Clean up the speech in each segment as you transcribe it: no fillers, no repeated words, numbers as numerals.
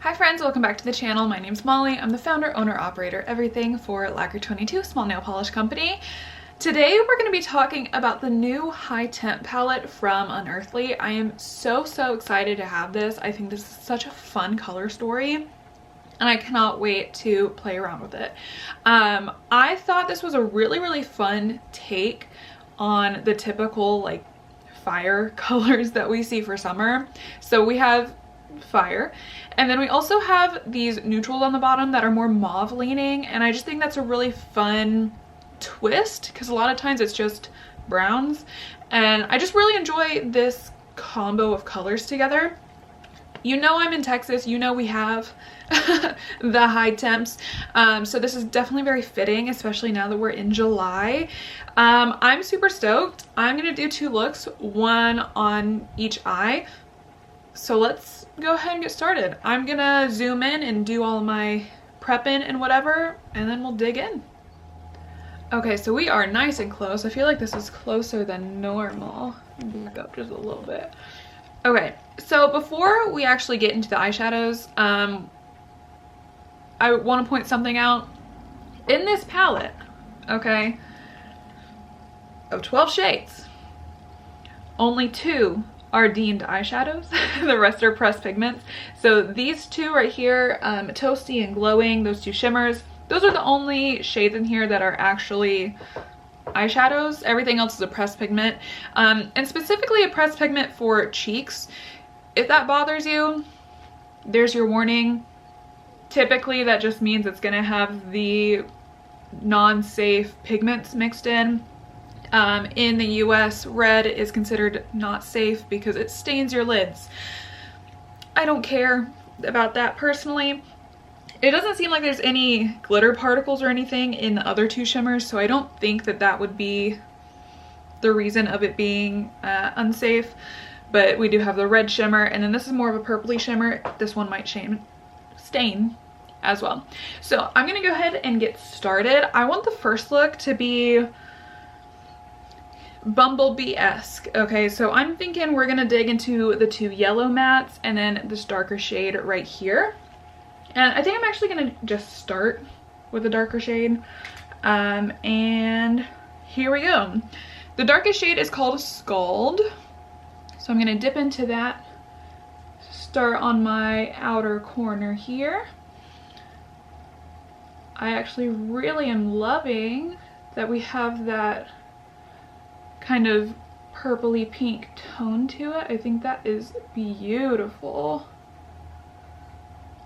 Hi friends, welcome back to the channel. My name's Molly. I'm the founder, owner, operator, everything for Lacquer22, small nail polish company. Today we're going to be talking about the new High Temp palette from Unearthly. I am so excited to have this. I think this is such a fun color story and I cannot wait to play around with it. I thought this was a really fun take on the typical like fire colors that we see for summer. So we have fire, and then we also have these neutrals on the bottom that are more mauve leaning, and I just think that's a really fun twist because a lot of times it's just browns, and I just really enjoy this combo of colors together. You know, I'm in Texas, you know we have the high temps, so this is definitely very fitting, especially now that we're in July. I'm super stoked. I'm gonna do two looks, one on each eye. So let's go ahead and get started. I'm gonna zoom in and do all of my prepping and whatever, and then we'll dig in. Okay, so we are nice and close. I feel like this is closer than normal. Back up just a little bit. Okay, so before we actually get into the eyeshadows, I want to point something out. In this palette, okay, of 12 shades, only 2 are deemed eyeshadows. The rest are pressed pigments. So these two right here, Toasty and Glowing, those two shimmers, those are the only shades in here that are actually eyeshadows. Everything else is a pressed pigment, and specifically a pressed pigment for cheeks. If that bothers you, there's your warning. Typically that just means it's gonna have the non-safe pigments mixed in. In the US, red is considered not safe because it stains your lids. I don't care about that personally. It doesn't seem like there's any glitter particles or anything in the other two shimmers, so I don't think that that would be the reason of it being unsafe. But we do have the red shimmer, and then this is more of a purpley shimmer. This one might stain as well. So I'm gonna go ahead and get started. I want the first look to be Bumblebee-esque. Okay, so I'm thinking we're gonna dig into the two yellow mattes and then this darker shade right here. And I think I'm actually gonna just start with a darker shade. And here we go. The darkest shade is called Scald. So I'm gonna dip into that, start on my outer corner here. I actually really am loving that we have that kind of purpley pink tone to it. I think that is beautiful.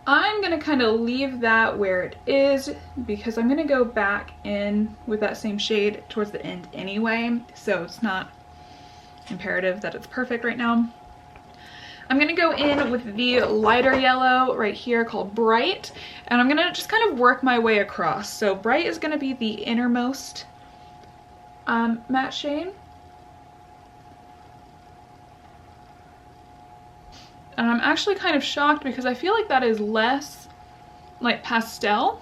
I'm gonna kind of leave that where it is because I'm gonna go back in with that same shade towards the end anyway, so it's not imperative that it's perfect right now. I'm gonna go in with the lighter yellow right here called Bright, and I'm gonna just kind of work my way across. So Bright is gonna be the innermost matte shade. And I'm actually kind of shocked because I feel like that is less like pastel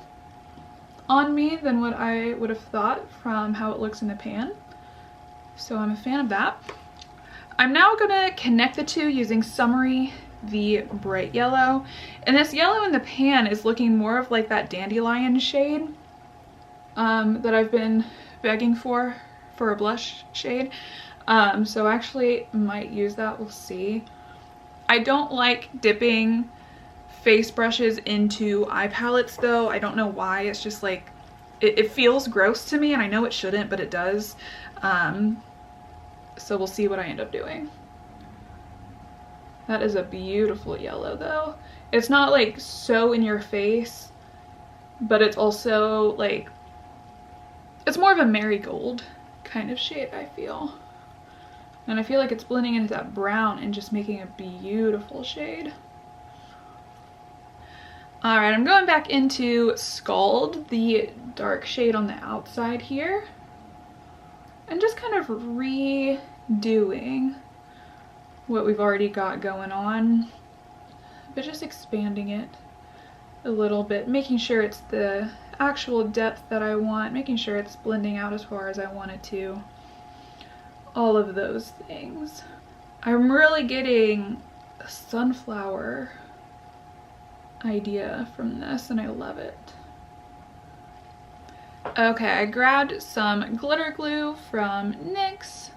on me than what I would have thought from how it looks in the pan. So I'm a fan of that. I'm now gonna connect the two using Summery, the bright yellow. And this yellow in the pan is looking more of like that dandelion shade that I've been begging for a blush shade. So I actually might use that, we'll see. I don't like dipping face brushes into eye palettes though. I don't know why. It's just like, it feels gross to me, and I know it shouldn't, but it does. So we'll see what I end up doing. That is a beautiful yellow though. It's not like so in your face, but it's also like, it's more of a marigold kind of shade, I feel. And I feel like it's blending into that brown and just making a beautiful shade. All right, I'm going back into Scald, the dark shade on the outside here, and just kind of redoing what we've already got going on, but just expanding it a little bit, making sure it's the actual depth that I want, making sure it's blending out as far as I want it to. All of those things. I'm really getting sunflower idea from this and I love it. Okay, I grabbed some glitter glue from NYX,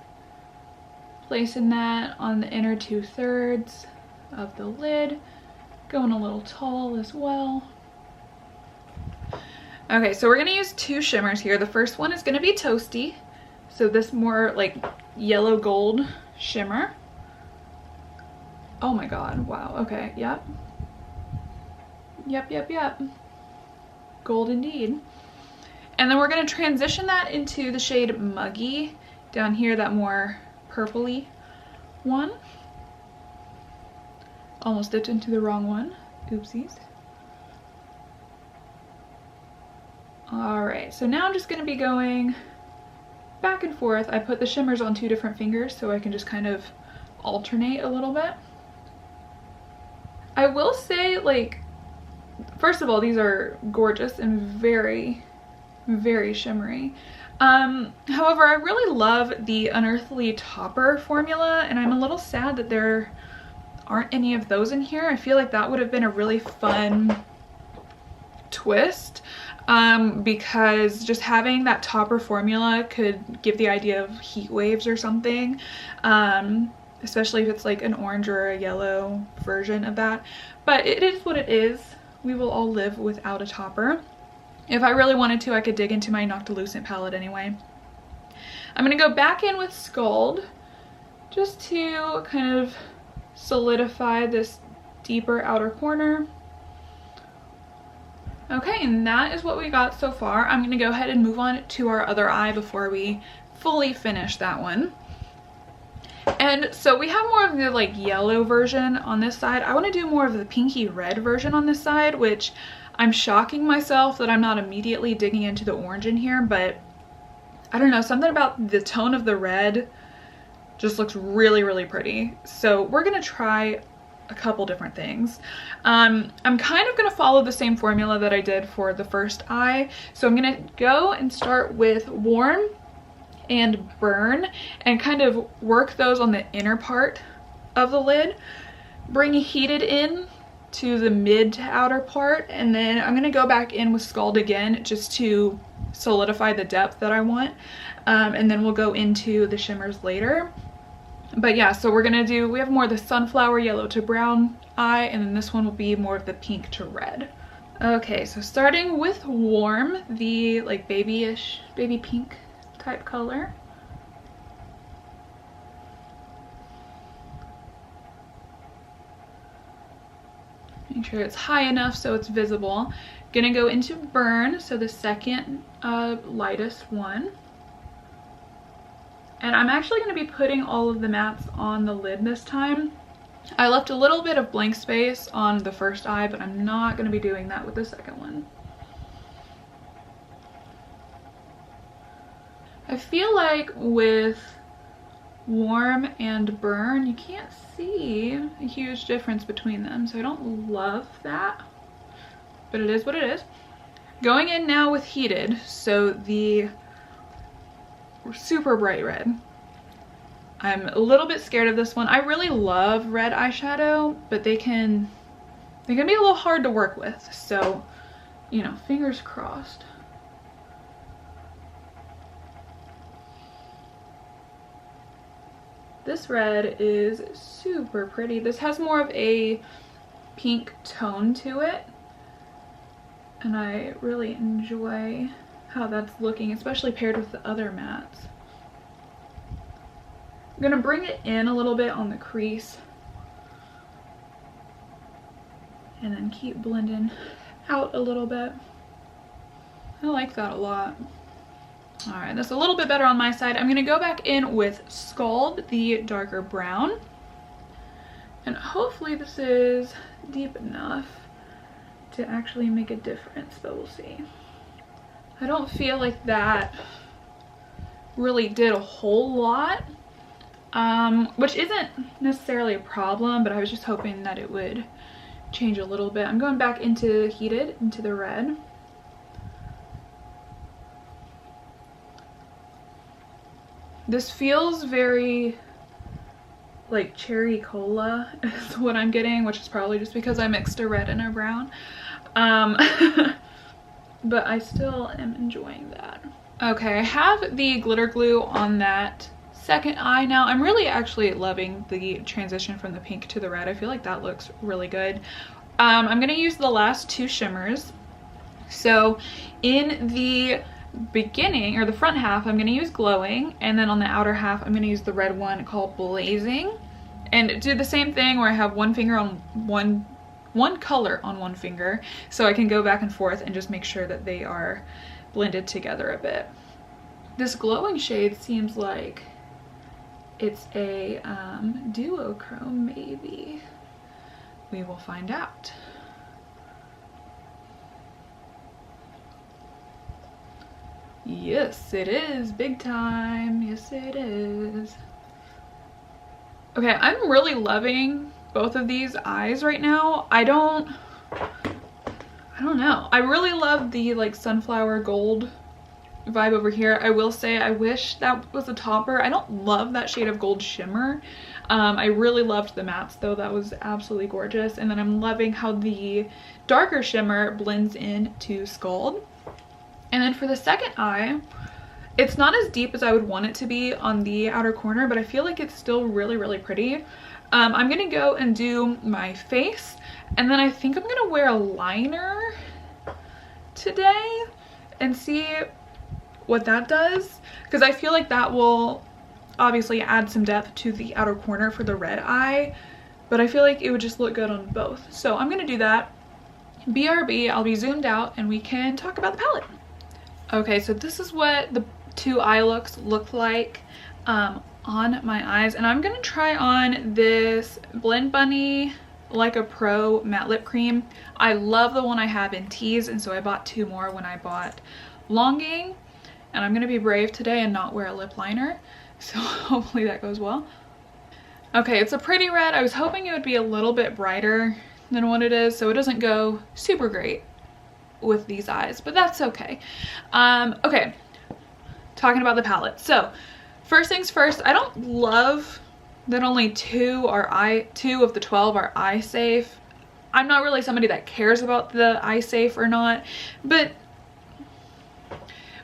placing that on the inner 2/3 of the lid, going a little tall as well. Okay, so we're gonna use two shimmers here. The first one is gonna be Toasty, so this more like yellow gold shimmer. Oh my god, wow, okay, yep. Yep. Gold indeed. And then we're going to transition that into the shade Muggy down here, that more purpley one. Almost dipped into the wrong one. Oopsies. Alright, so now I'm just going to be going back and forth. I put the shimmers on two different fingers so I can just kind of alternate a little bit. I will say, like, first of all, these are gorgeous and very shimmery. However, I really love the Unearthly Topper formula, and I'm a little sad that there aren't any of those in here. I feel like that would have been a really fun twist, because just having that topper formula could give the idea of heat waves or something, especially if it's like an orange or a yellow version of that. But it is what it is. We will all live without a topper. If I really wanted to, I could dig into my Noctilucent palette anyway. I'm going to go back in with Scald just to kind of solidify this deeper outer corner. Okay, and that is what we got so far. I'm going to go ahead and move on to our other eye before we fully finish that one. And so we have more of the like yellow version on this side. I want to do more of the pinky red version on this side, which I'm shocking myself that I'm not immediately digging into the orange in here, but I don't know, something about the tone of the red just looks really pretty. So we're gonna try a couple different things. I'm kind of gonna follow the same formula that I did for the first eye. So I'm gonna go and start with Warm and Burn and kind of work those on the inner part of the lid. Bring Heated in to the mid to outer part, and then I'm gonna go back in with Scald again just to solidify the depth that I want, and then we'll go into the shimmers later. But yeah, so we have more of the sunflower yellow to brown eye, and then this one will be more of the pink to red. Okay, so starting with Warm, the like baby pink type color. Make sure it's high enough so it's visible. Gonna go into Burn, so the second lightest one. And I'm actually gonna be putting all of the mattes on the lid this time. I left a little bit of blank space on the first eye, but I'm not gonna be doing that with the second one. I feel like with Warm and Burn, you can't see a huge difference between them, so I don't love that, but it is what it is. Going in now with Heated, so the super bright red. I'm a little bit scared of this one. I really love red eyeshadow, but they can be a little hard to work with, so, you know, fingers crossed. This red is super pretty. This has more of a pink tone to it, and I really enjoy how that's looking, especially paired with the other mattes. I'm gonna bring it in a little bit on the crease and then keep blending out a little bit. I like that a lot. All right, that's a little bit better on my side. I'm gonna go back in with Scald, the darker brown. And hopefully this is deep enough to actually make a difference, but we'll see. I don't feel like that really did a whole lot, which isn't necessarily a problem, but I was just hoping that it would change a little bit. I'm going back into Heated, into the red. This feels very like cherry cola is what I'm getting, which is probably just because I mixed a red and a brown. But I still am enjoying that. Okay, I have the glitter glue on that second eye now. I'm really actually loving the transition from the pink to the red. I feel like that looks really good. I'm gonna use the last two shimmers. So in the beginning, or the front half, I'm gonna use Glowing, and then on the outer half I'm gonna use the red one called Blazing, and do the same thing where I have one finger on one color on one finger, so I can go back and forth and just make sure that they are blended together a bit. This Glowing shade seems like it's a duochrome, maybe. We will find out. Yes, it is big time. Yes, it is. Okay, I'm really loving both of these eyes right now. I don't know. I really love the like sunflower gold vibe over here. I will say I wish that was a topper. I don't love that shade of gold shimmer. I really loved the mattes though. That was absolutely gorgeous. And then I'm loving how the darker shimmer blends into Scald. And then for the second eye, it's not as deep as I would want it to be on the outer corner, but I feel like it's still really, really pretty. I'm gonna go and do my face, and then I think I'm gonna wear a liner today and see what that does, because I feel like that will obviously add some depth to the outer corner for the red eye, but I feel like it would just look good on both. So I'm gonna do that. BRB, I'll be zoomed out and we can talk about the palette. Okay, so this is what the two eye looks look like on my eyes, and I'm gonna try on this Blend Bunny Like a Pro matte lip cream. I love the one I have in Tease, and so I bought two more when I bought Longing, and I'm gonna be brave today and not wear a lip liner, so hopefully that goes well. Okay, it's a pretty red. I was hoping it would be a little bit brighter than what it is, so it doesn't go super great with these eyes, but that's okay. Okay, talking about the palette. So first things first, I don't love that only two of the 12 are eye safe. I'm not really somebody that cares about the eye safe or not, but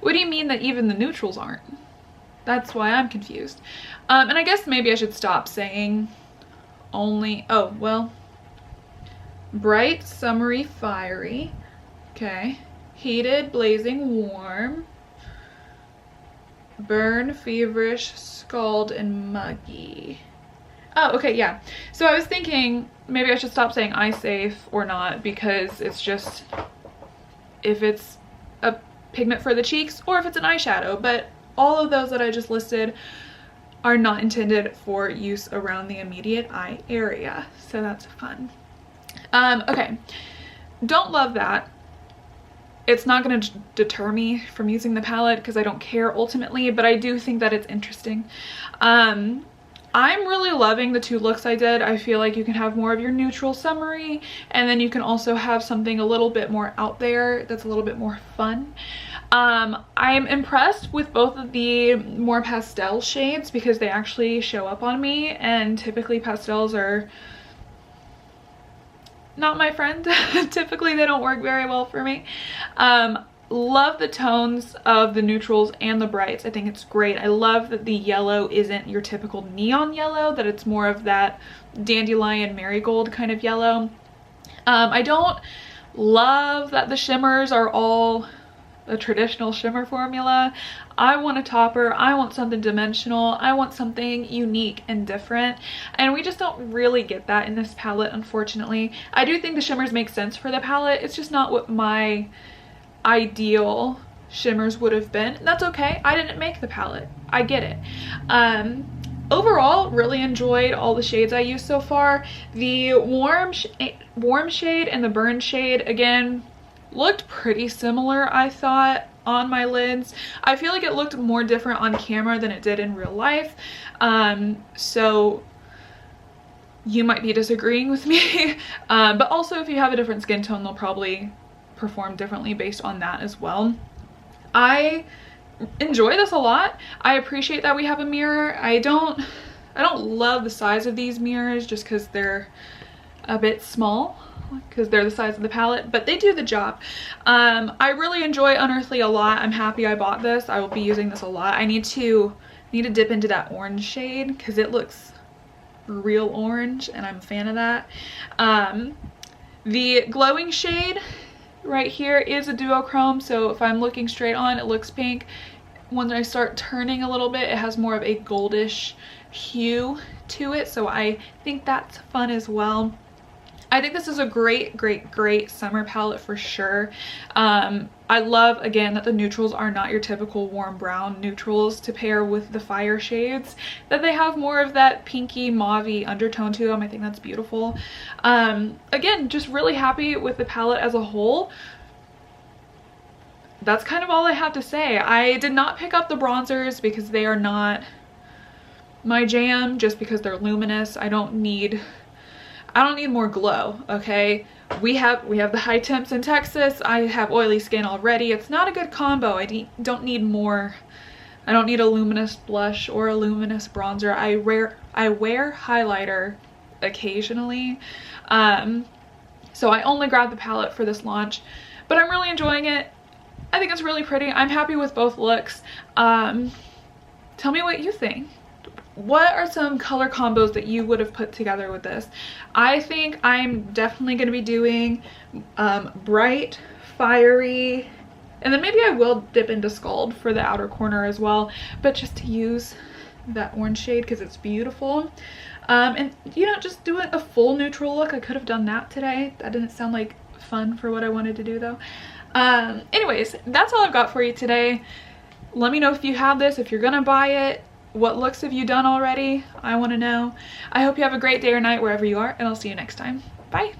what do you mean that even the neutrals aren't? That's why I'm confused. And I guess maybe I should stop saying only, oh, well, Bright, Summery, Fiery. Okay. Heated, Blazing, Warm. Burn, Feverish, Scald, and Muggy. Oh, okay, yeah. So I was thinking maybe I should stop saying eye safe or not, because it's just if it's a pigment for the cheeks or if it's an eyeshadow, but all of those that I just listed are not intended for use around the immediate eye area, so that's fun. Okay, don't love that. It's not going to deter me from using the palette because I don't care ultimately, but I do think that it's interesting. I'm really loving the two looks I did. I feel like you can have more of your neutral summery, and then you can also have something a little bit more out there that's a little bit more fun. I'm impressed with both of the more pastel shades because they actually show up on me, and typically pastels are not my friend. Typically they don't work very well for me. Love the tones of the neutrals and the brights. I think it's great. I love that the yellow isn't your typical neon yellow, that it's more of that dandelion marigold kind of yellow. I don't love that the shimmers are all a traditional shimmer formula. I want a topper. I want something dimensional. I want something unique and different, and we just don't really get that in this palette, unfortunately. I do think the shimmers make sense for the palette. It's just not what my ideal shimmers would have been. That's okay. I didn't make the palette. I get it. Overall, really enjoyed all the shades I used so far. The warm shade and the burn shade, again, looked pretty similar, I thought, on my lids. I feel like it looked more different on camera than it did in real life. So you might be disagreeing with me. But also if you have a different skin tone, they'll probably perform differently based on that as well. I enjoy this a lot. I appreciate that we have a mirror. I don't I don't love the size of these mirrors just because they're a bit small, because they're the size of the palette, but they do the job. I really enjoy Unearthly a lot. I'm happy I bought this. I will be using this a lot. I need to dip into that orange shade because it looks real orange and I'm a fan of that. The glowing shade right here is a duochrome, so if I'm looking straight on, it looks pink. When I start turning a little bit, it has more of a goldish hue to it, so I think that's fun as well. I think this is a great summer palette for sure. I love, again, that the neutrals are not your typical warm brown neutrals to pair with the fire shades, that they have more of that pinky mauvey undertone to them. I think that's beautiful. Again, just really happy with the palette as a whole. That's kind of all I have to say. I did not pick up the bronzers because they are not my jam, just because they're luminous. I don't need more glow, okay? We have the high temps in Texas. I have oily skin already. It's not a good combo. I don't need more. I don't need a luminous blush or a luminous bronzer. I wear highlighter occasionally. So I only grabbed the palette for this launch, but I'm really enjoying it. I think it's really pretty. I'm happy with both looks. Tell me what you think. What are some color combos that you would have put together with this? I think I'm definitely going to be doing bright, fiery, and then maybe I will dip into Scald for the outer corner as well, but just to use that orange shade because it's beautiful. And you know, just doing a full neutral look. I could have done that today. That didn't sound like fun for what I wanted to do though. Anyways, that's all I've got for you today. Let me know if you have this, if you're gonna buy it. What looks have you done already? I want to know. I hope you have a great day or night wherever you are, and I'll see you next time. Bye.